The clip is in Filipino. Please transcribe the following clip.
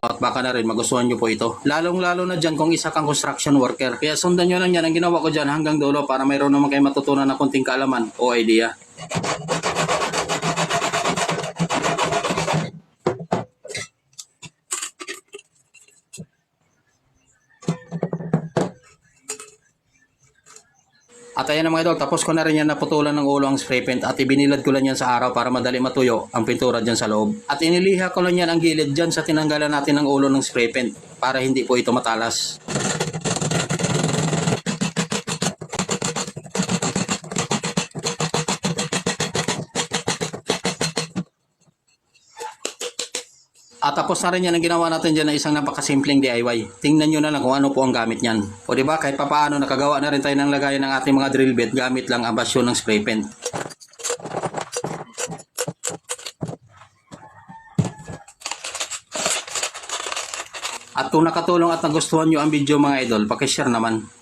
at baka na rin magustuhan nyo po ito. Lalong-lalo na dyan kung isa kang construction worker. Kaya sundan nyo lang yan ang ginawa ko dyan hanggang dulo para mayroon naman kayo matutunan na konting kaalaman o idea. At ayan na mga idol, tapos ko na rin yan naputulan ng ulo ang spray paint at ibinilad ko lang yan sa araw para madali matuyo ang pintura dyan sa loob. At iniliha ko lang yan ang gilid dyan sa tinanggalan natin ng ulo ng spray paint para hindi po ito matalas. At tapos na rin yan ang ginawa natin dyan na isang napakasimpleng DIY. Tingnan nyo na lang kung ano po ang gamit nyan. O diba kahit papaano nakagawa na rin tayo ng lagayan ng ating mga drill bit gamit lang ang basyo ng spray paint. At kung nakatulong at nagustuhan nyo ang video mga idol, pakishare naman.